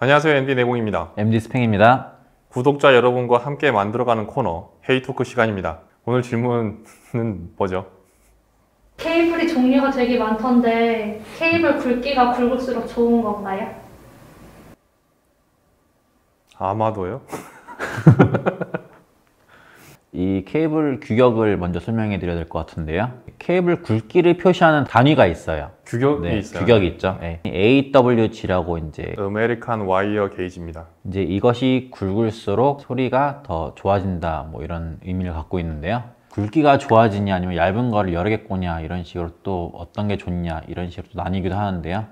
안녕하세요, MD 내공입니다. MD 스팽입니다. 구독자 여러분과 함께 만들어가는 코너 헤이토크 시간입니다. 오늘 질문은 뭐죠? 케이블이 종류가 되게 많던데 케이블 굵기가 굵을수록 좋은 건가요? 아마도요? 이 케이블 규격을 먼저 설명해 드려야 될 것 같은데요. 케이블 굵기를 표시하는 단위가 있어요. 규격이 있어요? 규격이 있죠. 네. AWG라고 이제 아메리칸 와이어 게이지입니다. 이제 이것이 굵을수록 소리가 더 좋아진다, 뭐 이런 의미를 갖고 있는데요. 굵기가 좋아지냐 아니면 얇은 거를 여러 개 꽂냐 이런 식으로 또 어떤 게 좋냐 이런 식으로 또 나뉘기도 하는데요.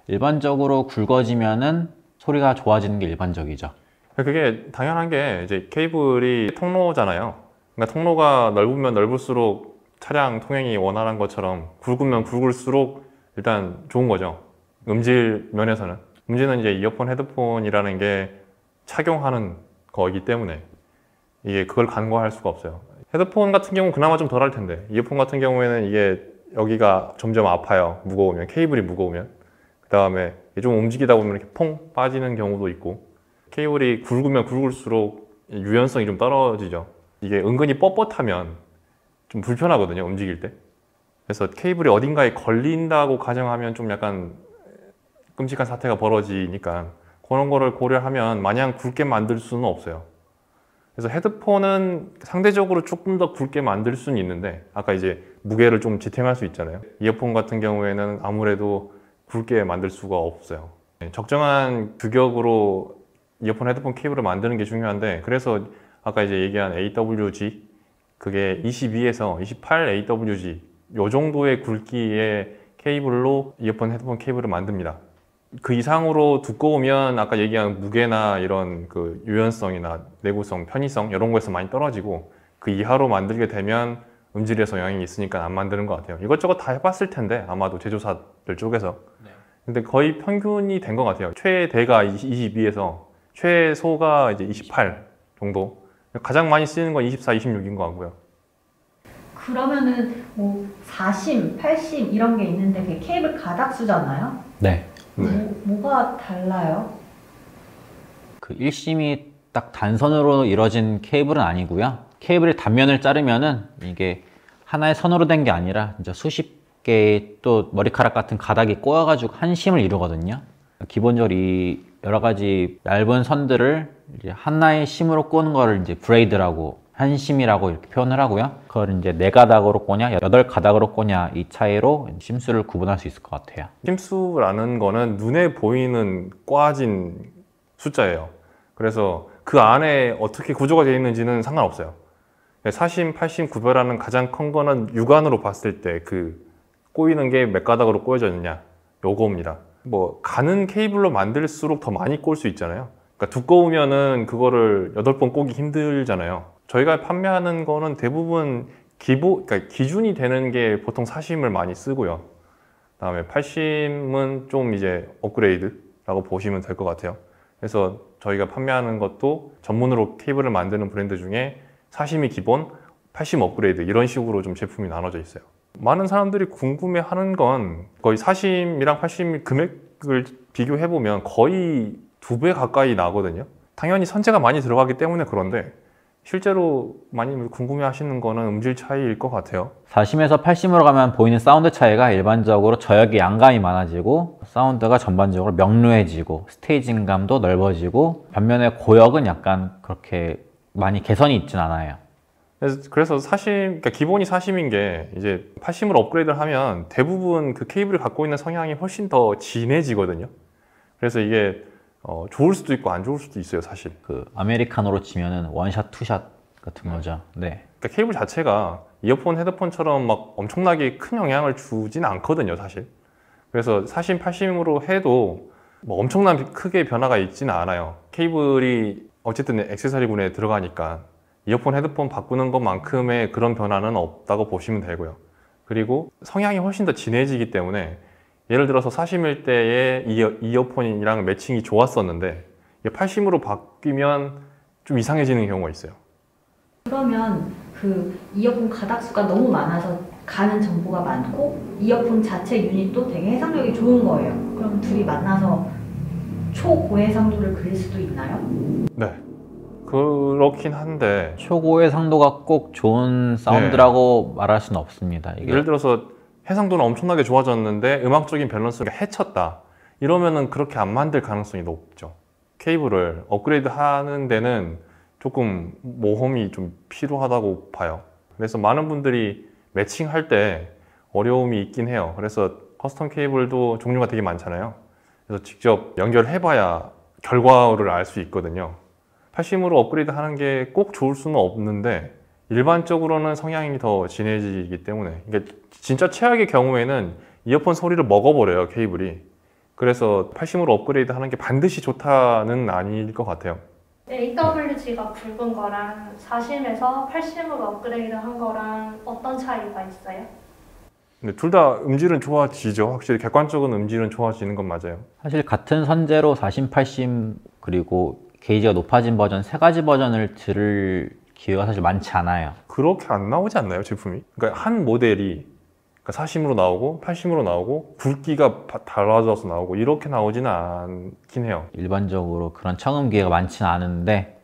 일반적으로 굵어지면은 소리가 좋아지는 게 일반적이죠. 그게 당연한 게 이제 케이블이 통로잖아요. 그러니까 통로가 넓으면 넓을수록 차량 통행이 원활한 것처럼 굵으면 굵을수록 일단 좋은 거죠. 음질 면에서는. 문제는 이제 이어폰, 헤드폰이라는 게 착용하는 거이기 때문에 이게 그걸 간과할 수가 없어요. 헤드폰 같은 경우는 그나마 좀 덜 할 텐데 이어폰 같은 경우에는 이게 여기가 점점 아파요. 무거우면, 케이블이 무거우면. 그 다음에 좀 움직이다 보면 이렇게 퐁 빠지는 경우도 있고, 케이블이 굵으면 굵을수록 유연성이 좀 떨어지죠. 이게 은근히 뻣뻣하면 좀 불편하거든요, 움직일 때. 그래서 케이블이 어딘가에 걸린다고 가정하면 좀 약간 끔찍한 사태가 벌어지니까 그런 거를 고려하면 마냥 굵게 만들 수는 없어요. 그래서 헤드폰은 상대적으로 조금 더 굵게 만들 수는 있는데, 아까 이제 무게를 좀 지탱할 수 있잖아요. 이어폰 같은 경우에는 아무래도 굵게 만들 수가 없어요. 적정한 규격으로 이어폰, 헤드폰 케이블을 만드는 게 중요한데, 그래서 아까 이제 얘기한 AWG, 그게 22에서 28 AWG 요 정도의 굵기의 케이블로 이어폰, 헤드폰 케이블을 만듭니다. 그 이상으로 두꺼우면 아까 얘기한 무게나 이런 그 유연성이나 내구성, 편의성 이런 거에서 많이 떨어지고, 그 이하로 만들게 되면 음질에서 영향이 있으니까 안 만드는 것 같아요. 이것저것 다 해봤을 텐데 아마도 제조사들 쪽에서. 근데 거의 평균이 된 것 같아요. 최대가 22에서 최소가 이제 28 정도. 가장 많이 쓰이는 건 24, 26인 것 같고요. 그러면은 뭐 4심, 8심 이런 게 있는데 그게 케이블 가닥수잖아요? 네. 뭐가 달라요? 그 1심이 딱 단선으로 이루어진 케이블은 아니고요. 케이블의 단면을 자르면은 이게 하나의 선으로 된 게 아니라 이제 수십 개의 또 머리카락 같은 가닥이 꼬여가지고 한 심을 이루거든요. 기본적으로 이 여러 가지 얇은 선들을 이제 하나의 심으로 꼬는 거를 이제 브레이드라고, 한 심이라고 이렇게 표현을 하고요. 그걸 이제 4가닥으로 꼬냐, 8가닥으로 꼬냐, 이 차이로 심수를 구분할 수 있을 것 같아요. 심수라는 거는 눈에 보이는 꽈진 숫자예요. 그래서 그 안에 어떻게 구조가 되어 있는지는 상관없어요. 4심, 8심 구별하는 가장 큰 거는 육안으로 봤을 때 그 꼬이는 게 몇 가닥으로 꼬여져 있느냐, 요거입니다. 뭐 가는 케이블로 만들수록 더 많이 꼴 수 있잖아요. 그러니까 두꺼우면은 그거를 8번 꼬기 힘들잖아요. 저희가 판매하는 거는 대부분 그러니까 기준이 되는 게 보통 4심을 많이 쓰고요. 그다음에 8심은 좀 이제 업그레이드라고 보시면 될 것 같아요. 그래서 저희가 판매하는 것도 전문으로 케이블을 만드는 브랜드 중에 4심이 기본, 8심 업그레이드 이런 식으로 좀 제품이 나눠져 있어요. 많은 사람들이 궁금해하는 건 거의 4심이랑 8심 금액을 비교해보면 거의 2배 가까이 나거든요. 당연히 선재가 많이 들어가기 때문에 그런데 실제로 많이 궁금해하시는 거는 음질 차이일 것 같아요. 4심에서 8심으로 가면 보이는 사운드 차이가 일반적으로 저역의 양감이 많아지고 사운드가 전반적으로 명료해지고 스테이징감도 넓어지고, 반면에 고역은 약간 그렇게 많이 개선이 있진 않아요. 그래서 4심, 그러니까 기본이 4심인 게 이제 8심으로 업그레이드를 하면 대부분 그 케이블이 갖고 있는 성향이 훨씬 더 진해지거든요. 그래서 이게 좋을 수도 있고 안 좋을 수도 있어요, 사실. 그 아메리카노로 치면은 원샷, 투샷 같은 거죠. 네. 그러니까 케이블 자체가 이어폰, 헤드폰처럼 막 엄청나게 큰 영향을 주진 않거든요, 사실. 그래서 4심, 8심으로 해도 뭐 엄청난 크게 변화가 있지는 않아요. 케이블이 어쨌든 액세서리군에 들어가니까 이어폰, 헤드폰 바꾸는 것만큼의 그런 변화는 없다고 보시면 되고요. 그리고 성향이 훨씬 더 진해지기 때문에 예를 들어서 4심일 때의 이어폰이랑 매칭이 좋았었는데 8심으로 바뀌면 좀 이상해지는 경우가 있어요. 그러면 그 이어폰 가닥수가 너무 많아서 가는 정보가 많고 이어폰 자체 유닛도 되게 해상력이 좋은 거예요. 그럼 둘이 만나서 초고해상도를 그릴 수도 있나요? 네. 그렇긴 한데 초고의 상도가 꼭 좋은 사운드라고 말할 수는 없습니다. 이게 예를 들어서 해상도는 엄청나게 좋아졌는데 음악적인 밸런스가 해쳤다. 이러면은 그렇게 안 만들 가능성이 높죠. 케이블을 업그레이드 하는 데는 조금 모험이 좀 필요하다고 봐요. 그래서 많은 분들이 매칭할 때 어려움이 있긴 해요. 그래서 커스텀 케이블도 종류가 되게 많잖아요. 그래서 직접 연결해봐야 결과를 알 수 있거든요. 80으로 업그레이드 하는 게 꼭 좋을 수는 없는데 일반적으로는 성향이 더 진해지기 때문에 그러니까 진짜 최악의 경우에는 이어폰 소리를 먹어버려요, 케이블이. 그래서 80으로 업그레이드 하는 게 반드시 좋다는 아닐 것 같아요. AWG가 굵은 거랑 40에서 80으로 업그레이드 한 거랑 어떤 차이가 있어요? 근데 둘 다 음질은 좋아지죠. 확실히 객관적인 음질은 좋아지는 건 맞아요. 사실 같은 선재로 40, 80 그리고 게이지가 높아진 버전 세 가지 버전을 들을 기회가 사실 많지 않아요. 그렇게 안 나오지 않나요, 제품이? 그러니까 한 모델이 40으로 나오고 80으로 나오고 굵기가 달라져서 나오고 이렇게 나오지는 않긴 해요. 일반적으로 그런 청음 기회가 많지는 않은데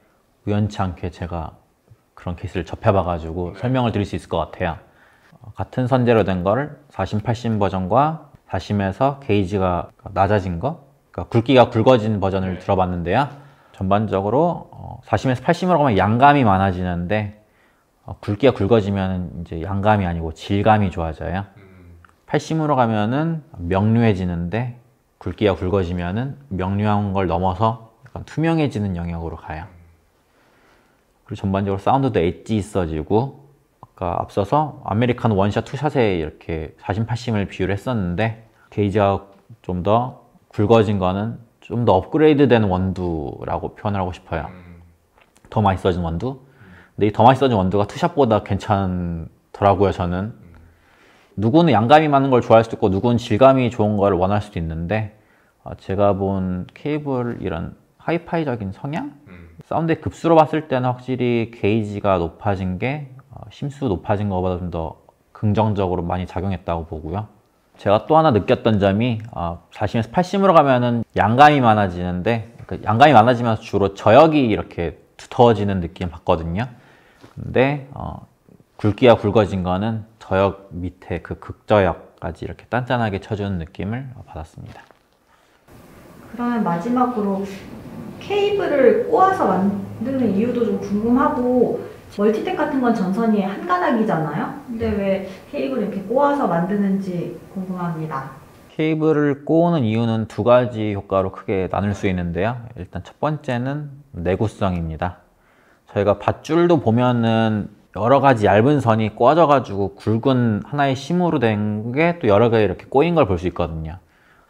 우연치 않게 제가 그런 케이스를 접해봐가지고 설명을 드릴 수 있을 것 같아요. 같은 선재로 된 거를 40, 80 버전과 40에서 게이지가 낮아진 거, 그러니까 굵기가 굵어진 버전을 들어봤는데요. 전반적으로 40에서 80으로 가면 양감이 많아지는데 굵기가 굵어지면 이제 양감이 아니고 질감이 좋아져요. 80으로 가면은 명료해지는데 굵기가 굵어지면은 명료한 걸 넘어서 약간 투명해지는 영역으로 가요. 그리고 전반적으로 사운드도 엣지 있어지고 아까 앞서서 아메리칸 원샷, 투샷에 이렇게 40, 80을 비유를 했었는데 게이지가 좀 더 굵어진 거는 좀 더 업그레이드된 원두라고 표현하고 싶어요. 더 맛있어진 원두. 근데 이 더 맛있어진 원두가 투샷보다 괜찮더라고요, 저는. 누구는 양감이 많은 걸 좋아할 수도 있고 누구는 질감이 좋은 걸 원할 수도 있는데 제가 본 케이블 이런 하이파이적인 성향? 사운드의 급수로 봤을 때는 확실히 게이지가 높아진 게 심수 높아진 것보다 좀 더 긍정적으로 많이 작용했다고 보고요. 제가 또 하나 느꼈던 점이 40에서 80으로 가면은 양감이 많아지는데 그러니까 양감이 많아지면서 주로 저역이 이렇게 두터워지는 느낌 받거든요. 근데 굵기가 굵어진 거는 저역 밑에 그 극저역까지 이렇게 단단하게 쳐주는 느낌을 받았습니다. 그러면 마지막으로 케이블을 꼬아서 만드는 이유도 좀 궁금하고 멀티텍 같은 건 전선이 한 가닥이잖아요. 근데 왜 케이블을 이렇게 꼬아서 만드는지 궁금합니다. 케이블을 꼬우는 이유는 두 가지 효과로 크게 나눌 수 있는데요. 일단 첫 번째는 내구성입니다. 저희가 밧줄도 보면은 여러 가지 얇은 선이 꼬아져 가지고 굵은 하나의 심으로 된 게 또 여러 개 이렇게 꼬인 걸 볼 수 있거든요.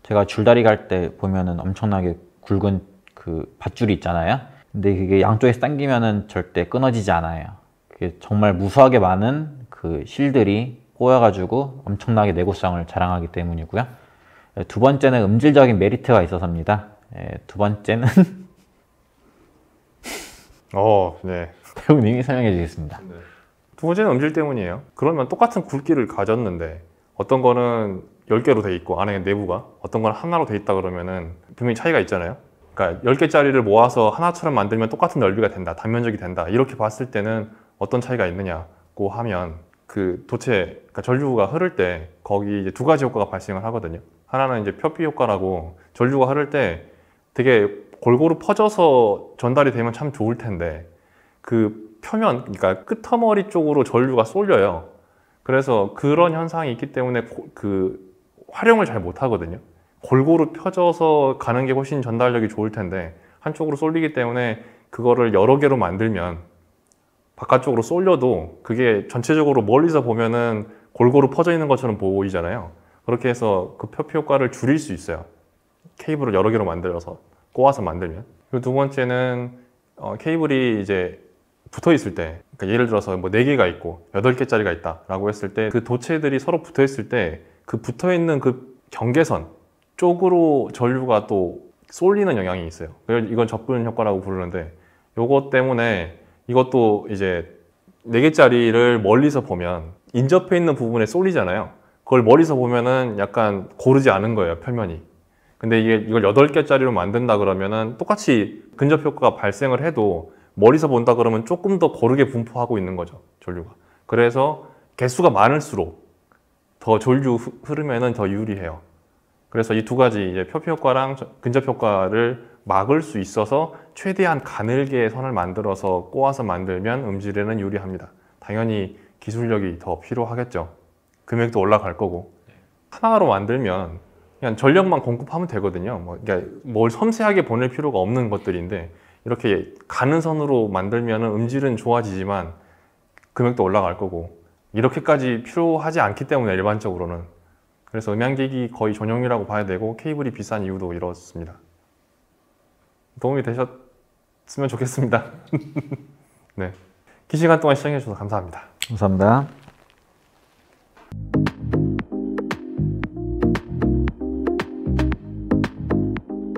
제가 줄다리 갈 때 보면은 엄청나게 굵은 그 밧줄이 있잖아요. 근데 그게 양쪽에서 당기면은 절대 끊어지지 않아요. 그게 정말 무수하게 많은 그 실들이 꼬여가지고 엄청나게 내구성을 자랑하기 때문이고요. 두 번째는 음질적인 메리트가 있어서입니다. 두 번째는 네. 배우님이 설명해 주겠습니다. 두 번째는 음질 때문이에요. 그러면 똑같은 굵기를 가졌는데 어떤 거는 10개로 돼 있고 안에 내부가 어떤 건 하나로 돼 있다 그러면은 분명히 차이가 있잖아요. 그러니까 10개짜리를 모아서 하나처럼 만들면 똑같은 넓이가 된다, 단면적이 된다. 이렇게 봤을 때는 어떤 차이가 있느냐고 하면 그 도체, 그러니까 전류가 흐를 때 거기 이제 두 가지 효과가 발생을 하거든요. 하나는 이제 표피 효과라고 전류가 흐를 때 되게 골고루 퍼져서 전달이 되면 참 좋을 텐데 그 표면, 그러니까 끄트머리 쪽으로 전류가 쏠려요. 그래서 그런 현상이 있기 때문에 그 활용을 잘 못하거든요. 골고루 펴져서 가는 게 훨씬 전달력이 좋을 텐데 한쪽으로 쏠리기 때문에 그거를 여러 개로 만들면 바깥쪽으로 쏠려도 그게 전체적으로 멀리서 보면은 골고루 퍼져 있는 것처럼 보이잖아요. 그렇게 해서 그 표피 효과를 줄일 수 있어요. 케이블을 여러 개로 만들어서 꼬아서 만들면. 그리고 두 번째는 케이블이 이제 붙어 있을 때, 그러니까 예를 들어서 뭐 4개가 있고 8개짜리가 있다라고 했을 때 그 도체들이 서로 붙어 있을 때 그 붙어 있는 그 경계선 쪽으로 전류가 또 쏠리는 영향이 있어요. 이건 접근 효과라고 부르는데 요것 때문에 이것도 이제 4개짜리를 멀리서 보면 인접해 있는 부분에 쏠리잖아요. 그걸 멀리서 보면은 약간 고르지 않은 거예요, 표면이. 근데 이걸 8개짜리로 만든다 그러면은 똑같이 근접 효과가 발생을 해도 멀리서 본다 그러면 조금 더 고르게 분포하고 있는 거죠, 전류가. 그래서 개수가 많을수록 더 전류 흐름에는 더 유리해요. 그래서 이 두 가지 이제 표피 효과랑 근접 효과를 막을 수 있어서 최대한 가늘게 선을 만들어서 꼬아서 만들면 음질에는 유리합니다. 당연히 기술력이 더 필요하겠죠. 금액도 올라갈 거고. 하나로 만들면 그냥 전력만 공급하면 되거든요. 그러니까 뭘 섬세하게 보낼 필요가 없는 것들인데 이렇게 가는 선으로 만들면 음질은 좋아지지만 금액도 올라갈 거고 이렇게까지 필요하지 않기 때문에 일반적으로는. 그래서 음향기기 거의 전용이라고 봐야 되고 케이블이 비싼 이유도 이렇습니다. 도움이 되셨으면 좋겠습니다. 네, 긴 시간 동안 시청해 주셔서 감사합니다. 감사합니다.